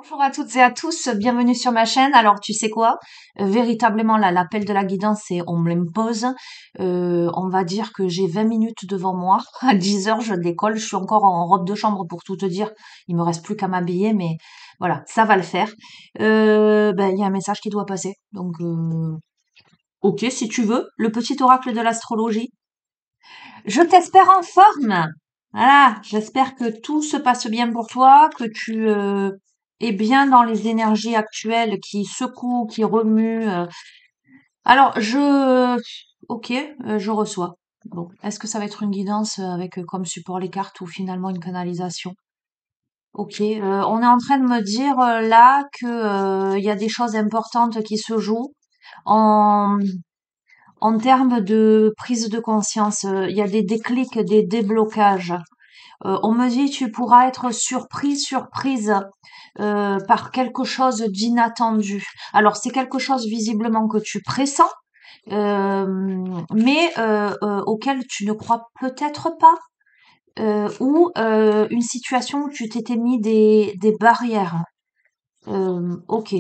Bonjour à toutes et à tous, bienvenue sur ma chaîne. Alors tu sais quoi? Véritablement là, l'appel de la guidance, c'est on me l'impose. On va dire que j'ai 20 minutes devant moi. À 10 heures, je décolle. Je suis encore en robe de chambre pour tout te dire. Il me reste plus qu'à m'habiller, mais voilà, ça va le faire. Il y a un message qui doit passer. Donc, ok, si tu veux, le petit oracle de l'astrologie. Je t'espère en forme. Voilà, j'espère que tout se passe bien pour toi, que tu es bien dans les énergies actuelles qui secouent, qui remuent. Alors, ok, je reçois. Bon, est-ce que ça va être une guidance avec comme support les cartes ou finalement une canalisation? Ok, on est en train de me dire là que il y a des choses importantes qui se jouent en en termes de prise de conscience. Il y a des déclics, des déblocages. On me dit tu pourras être surprise par quelque chose d'inattendu. Alors c'est quelque chose visiblement que tu pressens, mais auquel tu ne crois peut-être pas, ou une situation où tu t'étais mis des barrières. Ok.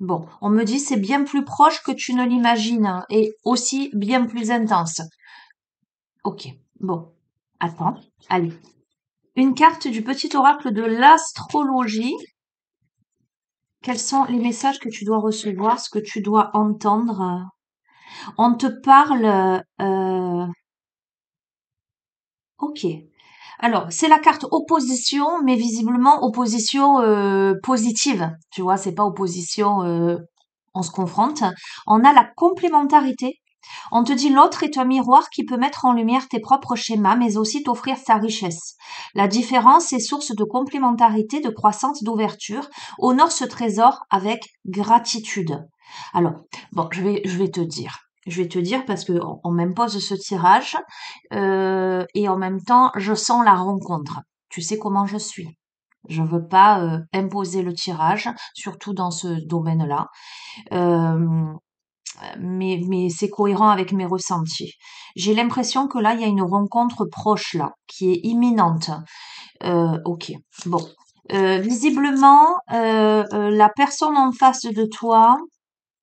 Bon, on me dit c'est bien plus proche que tu ne l'imagines hein, et aussi bien plus intense. Ok. Bon. Attends. Allez. Une carte du petit oracle de l'astrologie. Quels sont les messages que tu dois recevoir, ce que tu dois entendre? On te parle, ok. Alors, c'est la carte opposition, mais visiblement opposition positive. Tu vois, c'est pas opposition, on se confronte. On a la complémentarité. On te dit l'autre est un miroir qui peut mettre en lumière tes propres schémas, mais aussi t'offrir sa richesse. La différence est source de complémentarité, de croissance, d'ouverture. Honore ce trésor avec gratitude. Alors, bon, je vais te dire parce que on m'impose ce tirage et en même temps, je sens la rencontre. Tu sais comment je suis. Je veux pas imposer le tirage, surtout dans ce domaine-là. Euh, mais c'est cohérent avec mes ressentis. J'ai l'impression que là, il y a une rencontre proche là, qui est imminente. Ok, bon. Visiblement, la personne en face de toi,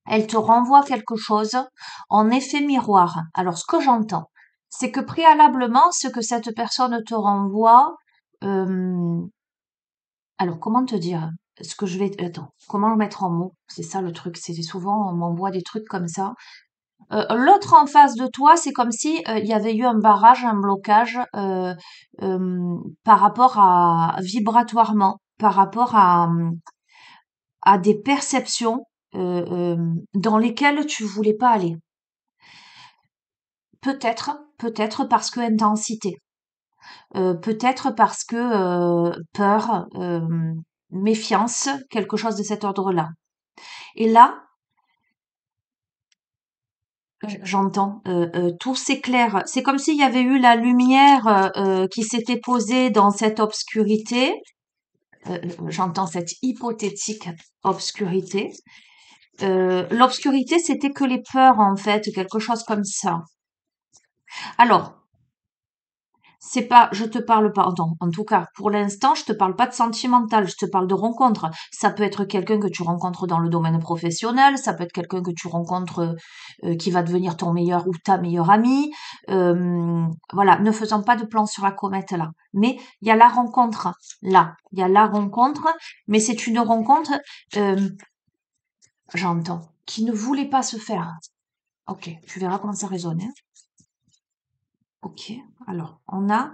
elle te renvoie quelque chose en effet miroir. Alors, ce que j'entends, c'est que préalablement, ce que cette personne te renvoie, euh, alors comment te dire? Ce que je vais, attends, comment le mettre en mots? C'est ça le truc, c'est souvent on m'envoie des trucs comme ça. L'autre en face de toi, c'est comme si, il y avait eu un barrage, un blocage, par rapport à vibratoirement, par rapport à des perceptions, dans lesquelles tu voulais pas aller. Peut-être parce que intensité, peut-être parce que, peur, méfiance, quelque chose de cet ordre-là. Et là, j'entends, tout s'éclaire. C'est comme s'il y avait eu la lumière, qui s'était posée dans cette obscurité. J'entends cette hypothétique obscurité. L'obscurité, c'était que les peurs, en fait, quelque chose comme ça. Alors, c'est pas, je te parle pas, non, en tout cas, pour l'instant, je te parle pas de sentimental, je te parle de rencontre. Ça peut être quelqu'un que tu rencontres dans le domaine professionnel, ça peut être quelqu'un que tu rencontres qui va devenir ton meilleur ou ta meilleure amie. Voilà, ne faisons pas de plan sur la comète là. Mais il y a la rencontre là, il y a la rencontre, mais c'est une rencontre, euh, j'entends, qui ne voulait pas se faire. Ok, tu verras comment ça résonne. Hein. Ok, alors on a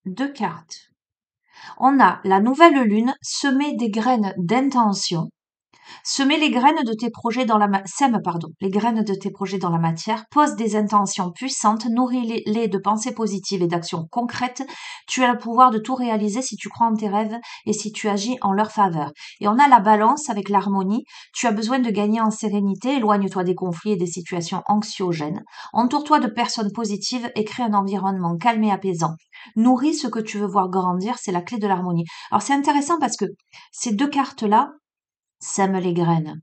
deux cartes. On a la nouvelle lune semer des graines d'intention. Semer les graines de tes projets dans la sème, pardon, les graines de tes projets dans la matière, pose des intentions puissantes, nourris-les de pensées positives et d'actions concrètes. Tu as le pouvoir de tout réaliser si tu crois en tes rêves et si tu agis en leur faveur. Et on a la balance avec l'harmonie. Tu as besoin de gagner en sérénité, éloigne-toi des conflits et des situations anxiogènes. Entoure-toi de personnes positives et crée un environnement calme et apaisant. Nourris ce que tu veux voir grandir, c'est la clé de l'harmonie. Alors c'est intéressant parce que ces deux cartes-là, sème les graines,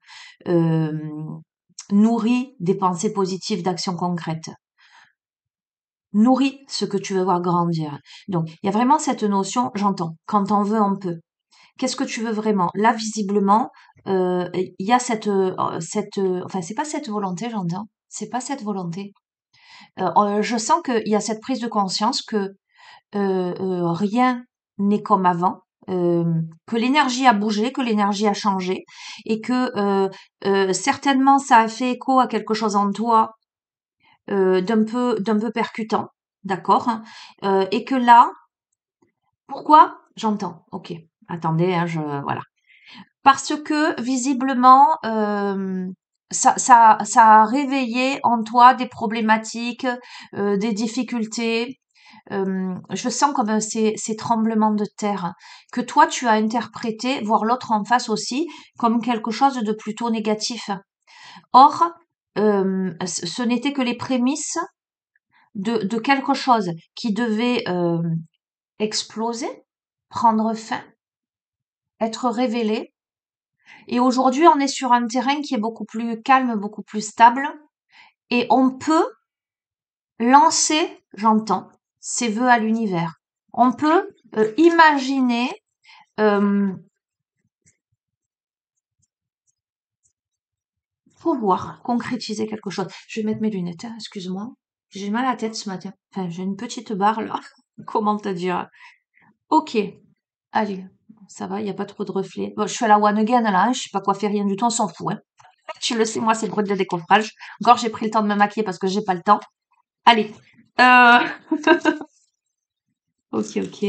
nourrit des pensées positives d'actions concrètes, nourrit ce que tu veux voir grandir. Donc, il y a vraiment cette notion, j'entends, quand on veut, on peut. Qu'est-ce que tu veux vraiment? Là, visiblement, il y a enfin, c'est pas cette volonté, j'entends. C'est pas cette volonté. Je sens qu'il y a cette prise de conscience que rien n'est comme avant, que l'énergie a bougé, que l'énergie a changé, et que certainement ça a fait écho à quelque chose en toi d'un peu percutant, d'accord, hein, et que là, pourquoi? J'entends. Ok, attendez, hein, voilà. Parce que visiblement, ça a réveillé en toi des problématiques, des difficultés. Je sens comme ces tremblements de terre que toi tu as interprété, voire l'autre en face aussi, comme quelque chose de plutôt négatif. Or, ce n'était que les prémices de quelque chose qui devait exploser, prendre fin, être révélé. Et aujourd'hui, on est sur un terrain qui est beaucoup plus calme, beaucoup plus stable, et on peut lancer, j'entends, ses vœux à l'univers. On peut imaginer, euh, pouvoir concrétiser quelque chose. Je vais mettre mes lunettes, hein, excuse-moi. J'ai mal à la tête ce matin. Enfin, j'ai une petite barre là. Comment te dire? Ok, allez, ça va, il n'y a pas trop de reflets. Bon, je suis à la one again là, hein, je sais pas quoi faire, rien du tout, on s'en fout. Hein. Tu le sais, moi, c'est le bruit de décoffrage. Encore, j'ai pris le temps de me maquiller parce que j'ai pas le temps. Allez. Euh... Ok, ok.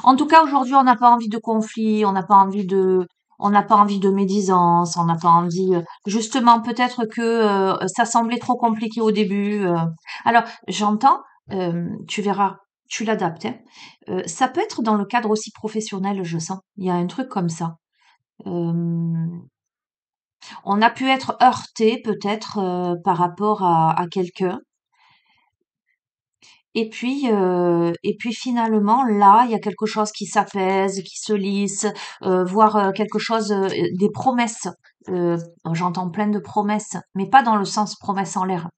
En tout cas, aujourd'hui, on n'a pas envie de conflit, on n'a pas envie de médisance, on n'a pas envie, justement, peut-être que ça semblait trop compliqué au début. Alors, j'entends, tu verras, tu l'adaptes. Hein. Ça peut être dans le cadre aussi professionnel, je sens. Il y a un truc comme ça. Euh, on a pu être heurté peut-être par rapport à quelqu'un. Et puis finalement, là, il y a quelque chose qui s'apaise, qui se lisse, voire quelque chose, des promesses. Euh, J'entends plein de promesses, mais pas dans le sens promesse en l'air.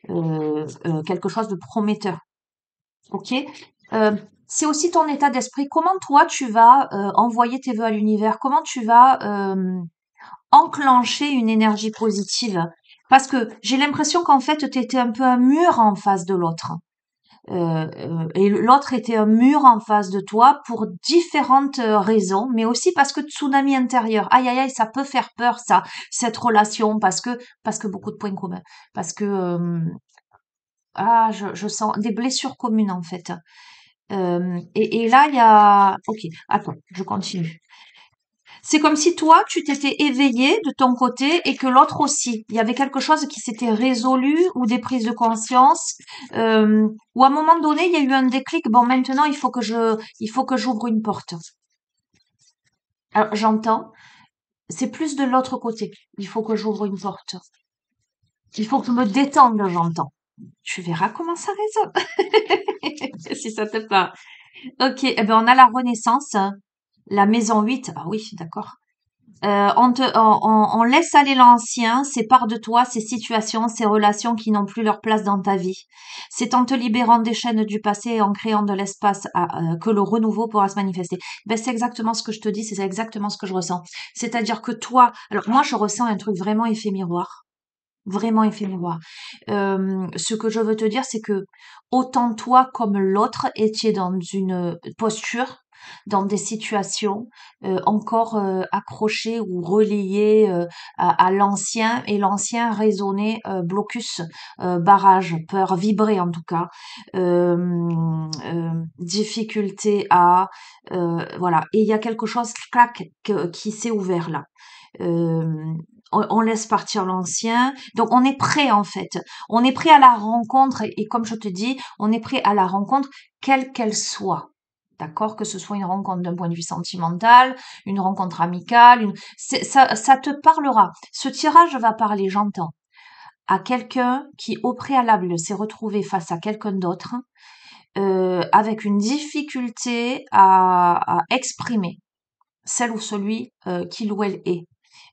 Quelque chose de prometteur. Ok? Euh, c'est aussi ton état d'esprit. Comment toi tu vas envoyer tes vœux à l'univers? Comment tu vas enclencher une énergie positive? Parce que j'ai l'impression qu'en fait, tu étais un peu un mur en face de l'autre. Et l'autre était un mur en face de toi pour différentes raisons, mais aussi parce que tsunami intérieur. Aïe aïe aïe, ça peut faire peur ça, cette relation, parce que beaucoup de points communs, parce que je sens des blessures communes en fait. Et là il y a, ok, attends, je continue. C'est comme si toi, tu t'étais éveillé de ton côté et que l'autre aussi. Il y avait quelque chose qui s'était résolu ou des prises de conscience, ou à un moment donné, il y a eu un déclic. Bon, maintenant, il faut que j'ouvre une porte. Alors, j'entends. C'est plus de l'autre côté. Il faut que j'ouvre une porte. Il faut que je me détende, j'entends. Tu verras comment ça résonne. Si ça te parle. Ok, eh ben, on a la Renaissance, la maison 8. Ah oui, d'accord. On laisse aller l'ancien, ces parts de toi, ces situations, ces relations qui n'ont plus leur place dans ta vie. C'est en te libérant des chaînes du passé et en créant de l'espace que le renouveau pourra se manifester. Ben, c'est exactement ce que je te dis, c'est exactement ce que je ressens. C'est-à-dire que toi, alors moi je ressens un truc vraiment effet miroir. Vraiment effet miroir. Ce que je veux te dire, c'est que autant toi comme l'autre étiez dans une posture, dans des situations encore accrochées ou reliées à l'ancien, et l'ancien résonnait blocus, barrage, peur, vibrer en tout cas, difficulté à voilà. Et il y a quelque chose clac qui s'est ouvert là. Euh, on laisse partir l'ancien. Donc on est prêt en fait. On est prêt à la rencontre et comme je te dis, on est prêt à la rencontre quelle qu'elle soit. D'accord? Que ce soit une rencontre d'un point de vue sentimental, une rencontre amicale, ça te parlera. Ce tirage va parler, j'entends, à quelqu'un qui au préalable s'est retrouvé face à quelqu'un d'autre, avec une difficulté à exprimer celle ou celui qu'il ou elle est,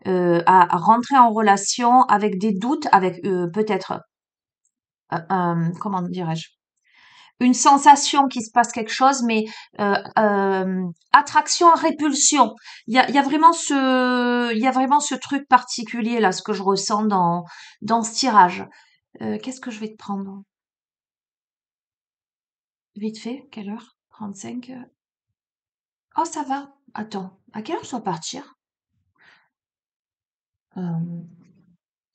à rentrer en relation avec des doutes, avec peut-être comment dirais-je? Une sensation qu'il se passe quelque chose, mais attraction, répulsion. Il y a vraiment ce truc particulier là, ce que je ressens dans ce tirage. Qu'est-ce que je vais te prendre? Vite fait, quelle heure? 35. Oh, ça va. Attends, à quelle heure je dois partir? Euh,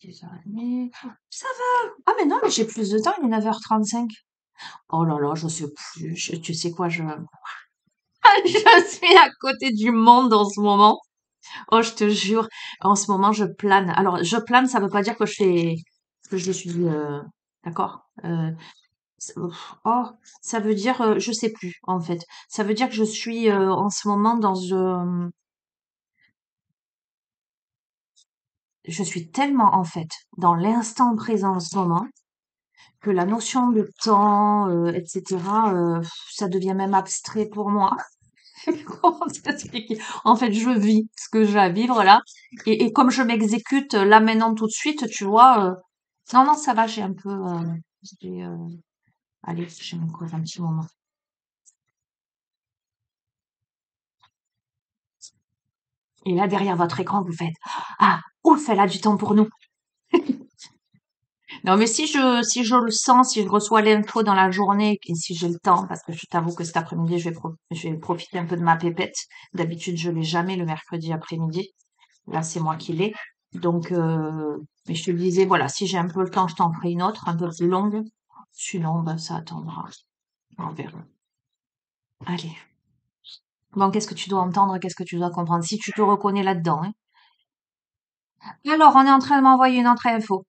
10h30. Ça va. Ah, mais non, mais j'ai plus de temps, il est 9h35. Oh là là, je sais plus. Tu sais quoi, je suis à côté du monde en ce moment. Oh, je te jure, en ce moment, je plane. Alors, je plane, ça veut pas dire que je suis, d'accord? Oh, ça veut dire, je sais plus, en fait. Ça veut dire que je suis, en ce moment je suis tellement, en fait, dans l'instant présent en ce moment, que la notion de temps, etc., ça devient même abstrait pour moi. Comment t'expliquer? En fait, je vis ce que j'ai à vivre là. Et comme je m'exécute là maintenant tout de suite, tu vois. Non, non, ça va, j'ai un peu. J'ai, allez, j'ai encore un petit moment. Et là, derrière votre écran, vous faites ah, ouf, elle a du temps pour nous. Non, mais si je le sens, si je reçois l'info dans la journée et si j'ai le temps, parce que je t'avoue que cet après-midi, je vais profiter un peu de ma pépette. D'habitude, je l'ai jamais le mercredi après-midi. Là, c'est moi qui l'ai. Donc, mais je te le disais, voilà, si j'ai un peu le temps, je t'en ferai une autre, un peu plus longue. Sinon, ben, ça attendra. On verra. Allez. Bon, qu'est-ce que tu dois entendre? Qu'est-ce que tu dois comprendre? Si tu te reconnais là-dedans, hein. Alors, on est en train de m'envoyer une autre info.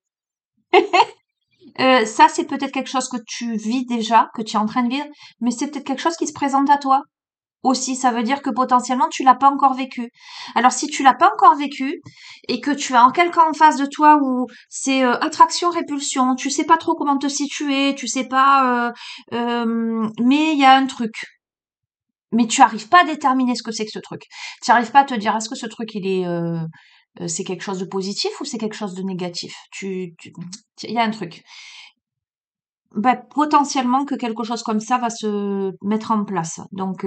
Ça, c'est peut-être quelque chose que tu vis déjà, que tu es en train de vivre, mais c'est peut-être quelque chose qui se présente à toi. Aussi, ça veut dire que potentiellement tu l'as pas encore vécu. Alors si tu l'as pas encore vécu et que tu as en quelqu'un en face de toi où c'est attraction répulsion, tu sais pas trop comment te situer, tu sais pas, mais il y a un truc. Mais tu arrives pas à déterminer ce que c'est que ce truc. Tu arrives pas à te dire est-ce que ce truc c'est quelque chose de positif ou c'est quelque chose de négatif. Il y a un truc. Bah, potentiellement que quelque chose comme ça va se mettre en place. Donc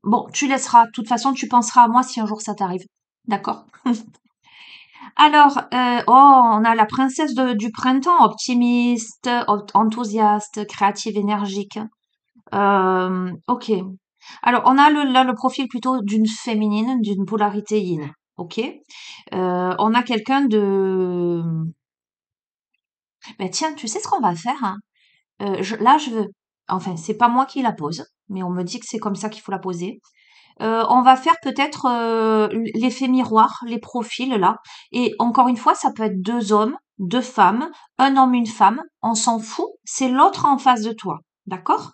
bon, tu laisseras. De toute façon, tu penseras à moi si un jour ça t'arrive. D'accord? Alors, oh, on a la princesse du printemps, optimiste, enthousiaste, créative, énergique. Ok. Alors, on a là le profil plutôt d'une féminine, d'une polarité yin. Ok. On a quelqu'un de. Ben tiens, tu sais ce qu'on va faire, hein. Là, je veux. Enfin, c'est pas moi qui la pose, mais on me dit que c'est comme ça qu'il faut la poser. On va faire peut-être l'effet miroir, les profils là. Et encore une fois, ça peut être deux hommes, deux femmes, un homme, une femme. On s'en fout. C'est l'autre en face de toi. D'accord?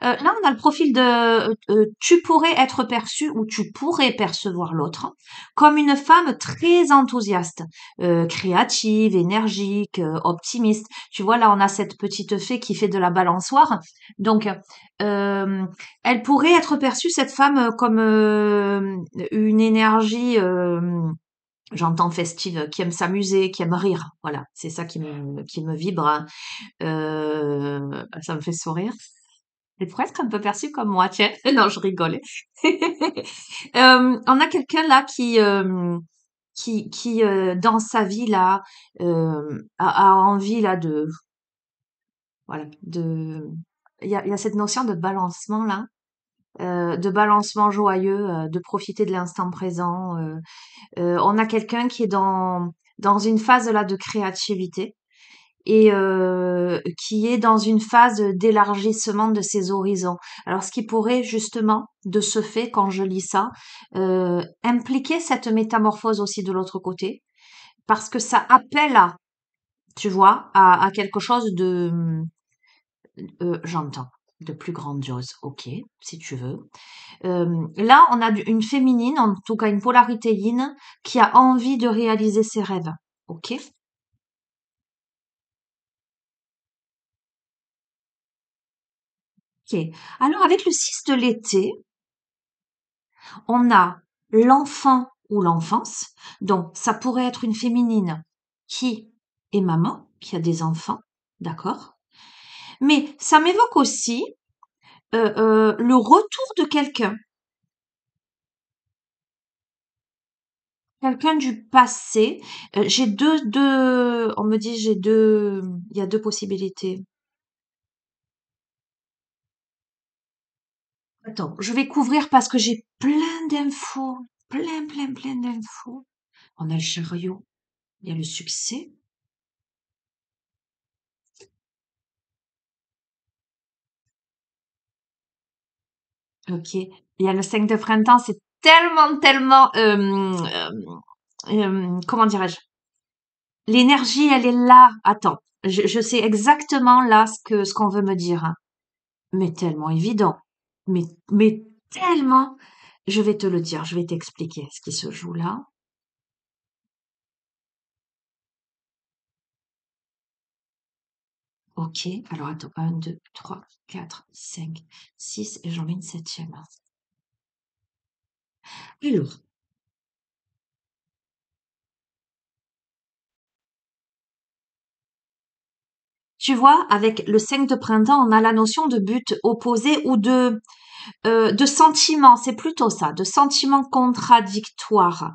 Là, on a le profil de tu pourrais être perçu ou tu pourrais percevoir l'autre comme une femme très enthousiaste, créative, énergique, optimiste. Tu vois, là, on a cette petite fée qui fait de la balançoire. Donc, euh, elle pourrait être perçue, cette femme, comme une énergie, j'entends festive, qui aime s'amuser, qui aime rire. Voilà, c'est ça qui me vibre, hein. Ça me fait sourire. Elle pourrait être un peu perçue comme moi, tiens. Non, je rigolais. On a quelqu'un là qui dans sa vie là, a envie là voilà, il y a cette notion de balancement là, de balancement joyeux, de profiter de l'instant présent. On a quelqu'un qui est dans une phase là de créativité et qui est dans une phase d'élargissement de ses horizons. Alors, ce qui pourrait justement, de ce fait, quand je lis ça, impliquer cette métamorphose aussi de l'autre côté, parce que ça appelle à, tu vois, à quelque chose j'entends, de plus grandiose, ok, si tu veux. Là, on a une féminine, en tout cas une polarité yin, qui a envie de réaliser ses rêves, ok. Ok. Alors, avec le 6 de l'été, on a l'enfant ou l'enfance. Donc, ça pourrait être une féminine qui est maman, qui a des enfants. d'accord? Mais ça m'évoque aussi le retour de quelqu'un, quelqu'un du passé. J'ai on me dit j'ai deux, il y a deux possibilités. Attends, je vais couvrir parce que j'ai plein d'infos, plein d'infos. On a le chariot, il y a le succès. Ok, il y a le 5 de printemps, c'est tellement, comment dirais-je? L'énergie, elle est là. Attends, je sais exactement là ce qu'on veut me dire, hein. Mais tellement évident. Mais tellement. Je vais te le dire, je vais t'expliquer ce qui se joue là. Ok, alors attends, un, 2, 3, 4, 5, 6 et j'en mets une septième. Alors, tu vois, avec le 5 de printemps, on a la notion de but opposé ou de sentiment, c'est plutôt ça, de sentiment contradictoire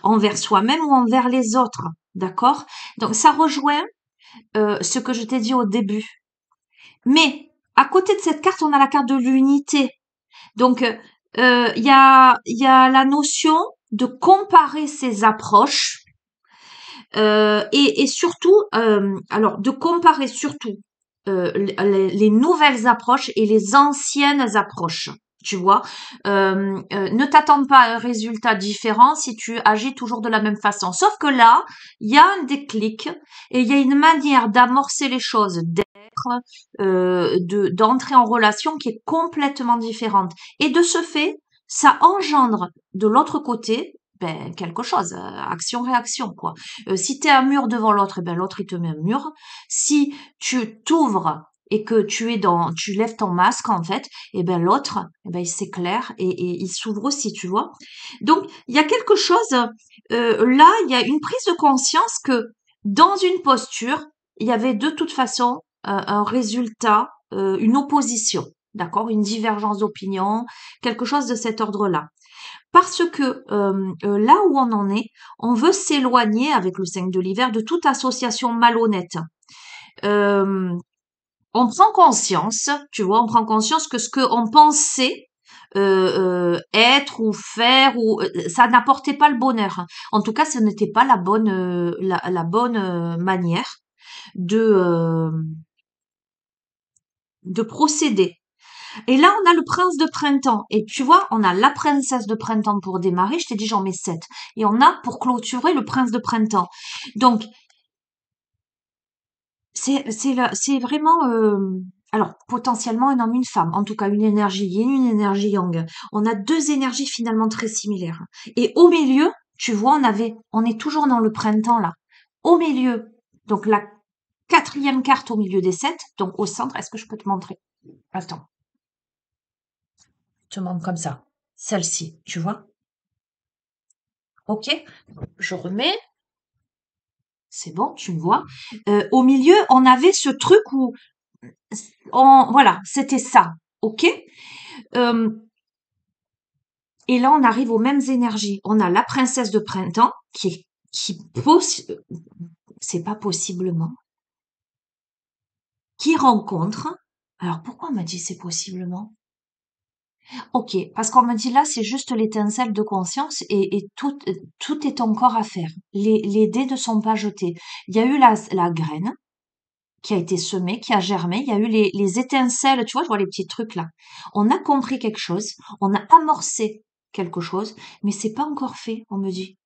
envers soi-même ou envers les autres, d'accord? Donc ça rejoint ce que je t'ai dit au début. Mais à côté de cette carte, on a la carte de l'unité. Donc il y a la notion de comparer ses approches et surtout, alors de comparer surtout les nouvelles approches et les anciennes approches. Tu vois, ne t'attends pas à un résultat différent si tu agis toujours de la même façon. Sauf que là, il y a un déclic et il y a une manière d'amorcer les choses, d'être, d'entrer en relation qui est complètement différente. Et de ce fait, ça engendre de l'autre côté ben, quelque chose, action-réaction, quoi. Si t'es un mur devant l'autre, eh ben l'autre il te met un mur. Si tu t'ouvres et que tu lèves ton masque en fait, et ben l'autre, eh ben il s'éclaire et il s'ouvre aussi, tu vois. Donc il y a quelque chose là, il y a une prise de conscience que dans une posture, il y avait de toute façon un résultat, une opposition, d'accord, une divergence d'opinion, quelque chose de cet ordre-là. Parce que là où on en est, on veut s'éloigner avec le 5 de l'hiver de toute association malhonnête. Euh, on prend conscience, tu vois, on prend conscience que ce qu'on pensait être ou faire ou ça n'apportait pas le bonheur. En tout cas, ce n'était pas la bonne manière de euh, de procéder. Et là, on a le prince de printemps. Et tu vois, on a la princesse de printemps pour démarrer. Je t'ai dit, j'en mets 7. Et on a pour clôturer le prince de printemps. Donc, c'est vraiment, alors, potentiellement un homme, une femme. En tout cas, une énergie yin, une énergie yang. On a deux énergies finalement très similaires. Et au milieu, tu vois, on est toujours dans le printemps là. Au milieu, donc la quatrième carte au milieu des 7. Donc au centre, est-ce que je peux te montrer? Attends, je te montre comme ça. Celle-ci, tu vois? Ok, je remets. C'est bon, tu me vois. Au milieu, on avait ce truc où, voilà, c'était ça. Ok. Euh, et là, on arrive aux mêmes énergies. On a la princesse de printemps qui c'est pas possiblement, qui rencontre. Alors pourquoi on m'a dit c'est possiblement? Ok, parce qu'on me dit là, c'est juste l'étincelle de conscience et tout est encore à faire. Les dés ne sont pas jetés. Il y a eu la graine qui a été semé, qui a germé. Il y a eu les étincelles, tu vois, je vois les petits trucs là. On a compris quelque chose, on a amorcé quelque chose, mais c'est pas encore fait, on me dit.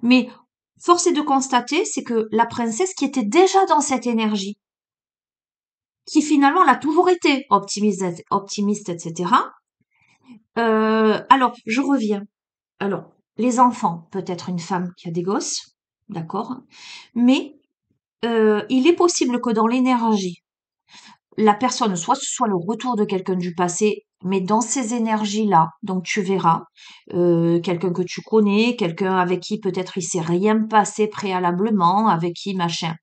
Mais force est de constater, c'est que la princesse qui était déjà dans cette énergie, qui finalement l'a toujours été, optimiste, etc. Alors, je reviens. Alors, les enfants, peut-être une femme qui a des gosses, d'accord, mais il est possible que dans l'énergie, la personne, soit ce soit le retour de quelqu'un du passé, mais dans ces énergies-là, donc tu verras, quelqu'un que tu connais, quelqu'un avec qui peut-être il s'est rien passé préalablement, avec qui machin.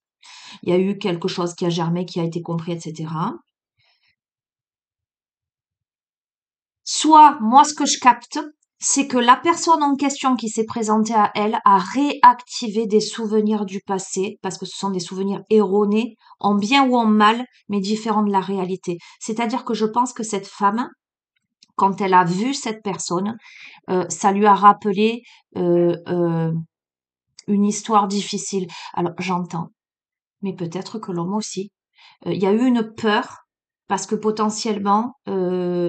Il y a eu quelque chose qui a germé, qui a été compris, etc. Soit, moi, ce que je capte, c'est que la personne en question qui s'est présentée à elle a réactivé des souvenirs du passé, parce que ce sont des souvenirs erronés, en bien ou en mal, mais différents de la réalité. C'est-à-dire que je pense que cette femme, quand elle a vu cette personne, ça lui a rappelé une histoire difficile. Alors, j'entends, mais peut-être que l'homme aussi. Il y a eu une peur parce que potentiellement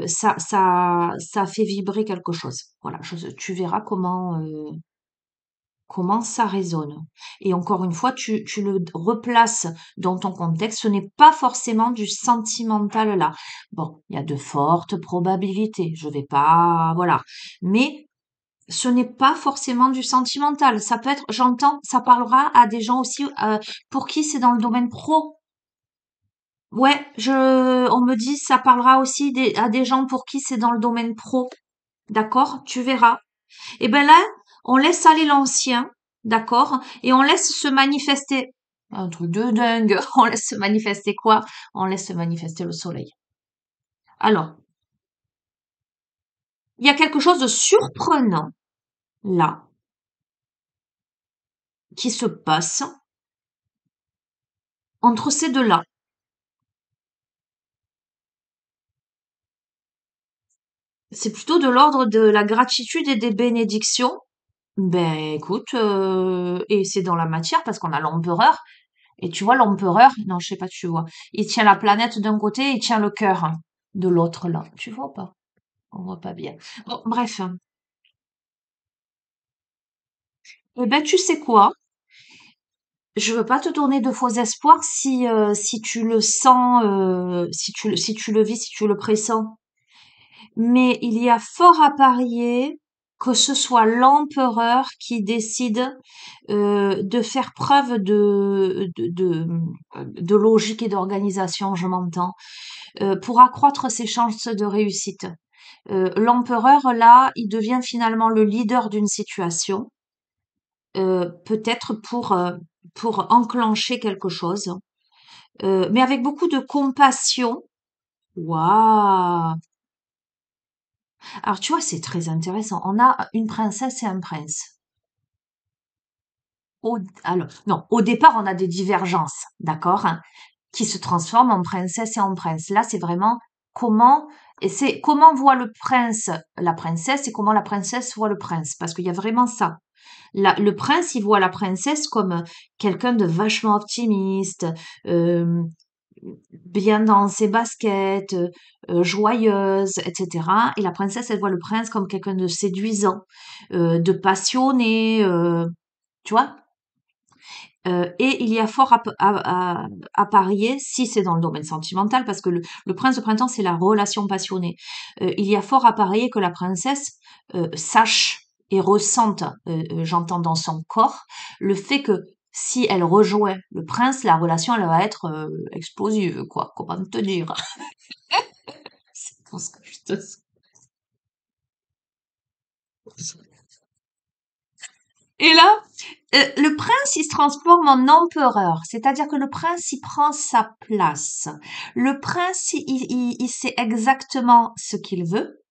ça fait vibrer quelque chose. Voilà, tu verras comment ça résonne. Et encore une fois, tu le replaces dans ton contexte. Ce n'est pas forcément du sentimental là. Bon, il y a de fortes probabilités. Je vais pas, voilà. Mais ce n'est pas forcément du sentimental. Ça peut être, j'entends, ça parlera à des gens aussi pour qui c'est dans le domaine pro. Ouais, on me dit, ça parlera aussi à des gens pour qui c'est dans le domaine pro. D'accord? Tu verras. Et ben là, on laisse aller l'ancien. D'accord? Et on laisse se manifester. Un truc de dingue. On laisse se manifester quoi? On laisse se manifester le soleil. Alors, il y a quelque chose de surprenant là qui se passe entre ces deux-là. C'est plutôt de l'ordre de la gratitude et des bénédictions. Ben écoute, et c'est dans la matière parce qu'on a l'empereur. Et tu vois, l'empereur, non, je sais pas, tu vois. Il tient la planète d'un côté, il tient le cœur de l'autre là. Tu vois pas? On voit pas bien. Bon, bref. Eh ben, tu sais quoi? Je veux pas te donner de faux espoirs si tu le sens, si tu le vis, si tu le pressens. Mais il y a fort à parier que ce soit l'empereur qui décide de faire preuve de logique et d'organisation, je m'entends, pour accroître ses chances de réussite. L'empereur, là, il devient finalement le leader d'une situation, peut-être pour enclencher quelque chose, mais avec beaucoup de compassion. Waouh! Alors tu vois, c'est très intéressant. On a une princesse et un prince. Alors, non, au départ, on a des divergences, d'accord, hein, qui se transforment en princesse et en prince. Là, c'est vraiment comment, et c'est comment voit le prince la princesse et comment la princesse voit le prince, parce qu'il y a vraiment ça. Le prince, il voit la princesse comme quelqu'un de vachement optimiste, euh, bien dans ses baskets, joyeuse, etc. Et la princesse, elle voit le prince comme quelqu'un de séduisant, de passionné, tu vois. Et il y a fort à parier, si c'est dans le domaine sentimental, parce que le prince de printemps, c'est la relation passionnée. Il y a fort à parier que la princesse sache et ressente, j'entends dans son corps, le fait que si elle rejoint le prince, la relation, elle va être explosive, quoi. Comment te dire? C'est tout ce que je te souhaite. Et là, le prince, il se transforme en empereur, c'est-à-dire que le prince, il prend sa place. Le prince, il sait exactement ce qu'il veut.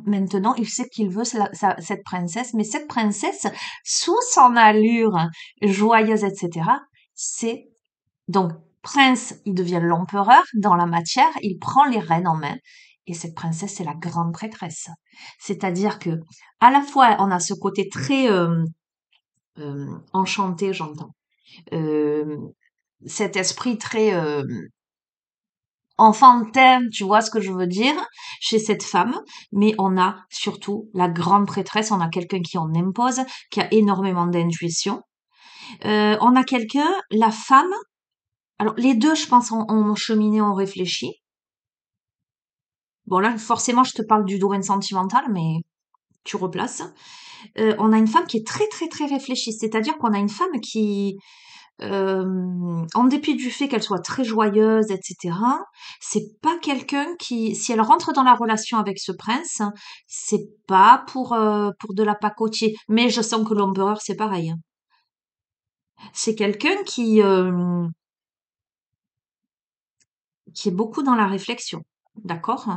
Maintenant, il sait qu'il veut cette princesse, mais cette princesse, sous son allure joyeuse, etc., c'est donc prince, il devient l'empereur dans la matière, il prend les rênes en main, et cette princesse, c'est la grande prêtresse. C'est-à-dire que à la fois, on a ce côté très enchanté, j'entends. Euh, Cet esprit très enfantin, tu vois ce que je veux dire, chez cette femme, mais on a surtout la grande prêtresse, on a quelqu'un qui en impose, qui a énormément d'intuition. On a quelqu'un, la femme, alors les deux, je pense, ont cheminé, ont réfléchi. Bon là, forcément, je te parle du domaine sentimental, mais tu replaces. On a une femme qui est très très très réfléchie, c'est-à-dire qu'on a une femme qui, en dépit du fait qu'elle soit très joyeuse, etc., c'est pas quelqu'un qui, si elle rentre dans la relation avec ce prince, c'est pas pour de la pacotille. Mais je sens que l'empereur, c'est pareil, hein. C'est quelqu'un qui est beaucoup dans la réflexion. D'accord?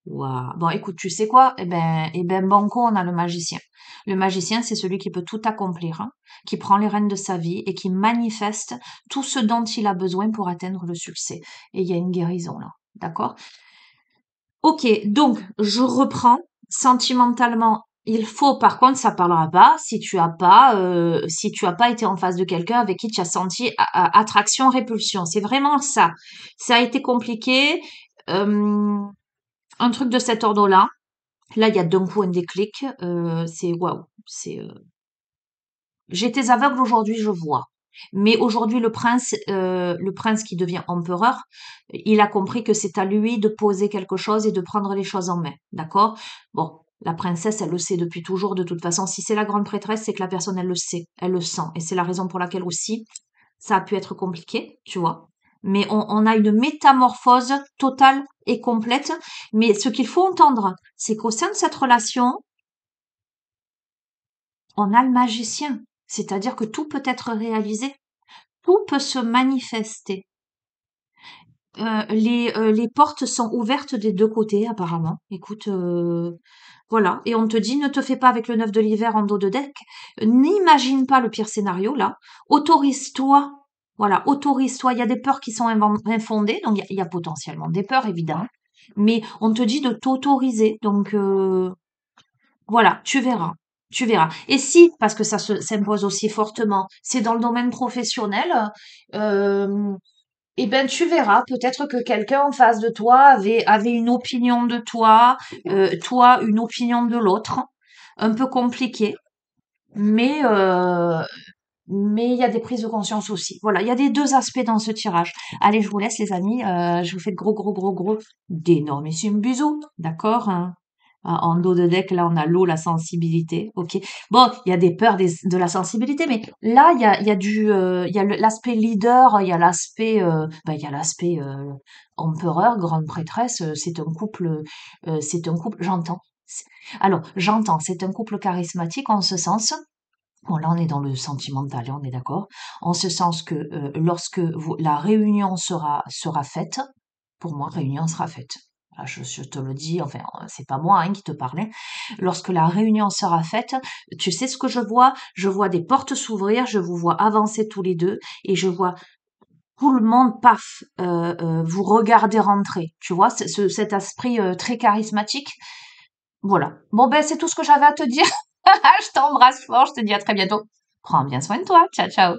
Waouh. Bon, écoute, tu sais quoi? Banco, on a le magicien. Le magicien, c'est celui qui peut tout accomplir, hein, qui prend les rênes de sa vie et qui manifeste tout ce dont il a besoin pour atteindre le succès. Et il y a une guérison là. D'accord? Ok, donc je reprends. Sentimentalement, il faut, par contre, ça parlera pas si tu as pas été en face de quelqu'un avec qui tu as senti attraction, répulsion. C'est vraiment ça. Ça a été compliqué. Euh, un truc de cet ordre-là. Là, il y a d'un coup un déclic. C'est waouh. J'étais aveugle, aujourd'hui je vois. Mais aujourd'hui, le prince qui devient empereur, il a compris que c'est à lui de poser quelque chose et de prendre les choses en main. D'accord? Bon, la princesse, elle le sait depuis toujours. De toute façon, si c'est la grande prêtresse, c'est que la personne, elle le sait, elle le sent. Et c'est la raison pour laquelle aussi, ça a pu être compliqué, tu vois. Mais on a une métamorphose totale et complète. Mais ce qu'il faut entendre, c'est qu'au sein de cette relation, on a le magicien. C'est-à-dire que tout peut être réalisé, tout peut se manifester. Les portes sont ouvertes des deux côtés, apparemment. Écoute, voilà. Et on te dit, ne te fais pas avec le neuf de l'hiver en dos de deck. N'imagine pas le pire scénario, là. Autorise-toi. Voilà, autorise-toi. Il y a des peurs qui sont infondées, donc il y a potentiellement des peurs, évidemment. Mais on te dit de t'autoriser. Donc, voilà, tu verras. Tu verras. Et si, parce que ça s'impose aussi fortement, c'est dans le domaine professionnel, euh, eh ben tu verras peut-être que quelqu'un en face de toi avait une opinion de toi, toi une opinion de l'autre, un peu compliqué, mais mais il y a des prises de conscience aussi. Voilà, il y a des deux aspects dans ce tirage. Allez, je vous laisse les amis, je vous fais de gros d'énormissimes bisous, d'accord? Hein. En dos de deck, là, on a l'eau, la sensibilité. Ok. Bon, il y a des peurs de la sensibilité, mais là, il y a l'aspect leader, il y a l'aspect empereur, grande prêtresse. C'est un couple. J'entends. Alors, j'entends. C'est un couple charismatique en ce sens. Bon, là, on est dans le sentimental, hein, on est d'accord. En ce sens que lorsque la réunion sera faite, pour moi, réunion sera faite. Là, je te le dis, enfin, c'est pas moi hein, qui te parlais. Lorsque la réunion sera faite, tu sais ce que je vois? Je vois des portes s'ouvrir, je vous vois avancer tous les deux, et je vois tout le monde, paf, vous regarder rentrer. Tu vois, cet esprit très charismatique. Voilà. Bon, ben, c'est tout ce que j'avais à te dire. Je t'embrasse fort, je te dis à très bientôt. Prends bien soin de toi. Ciao, ciao.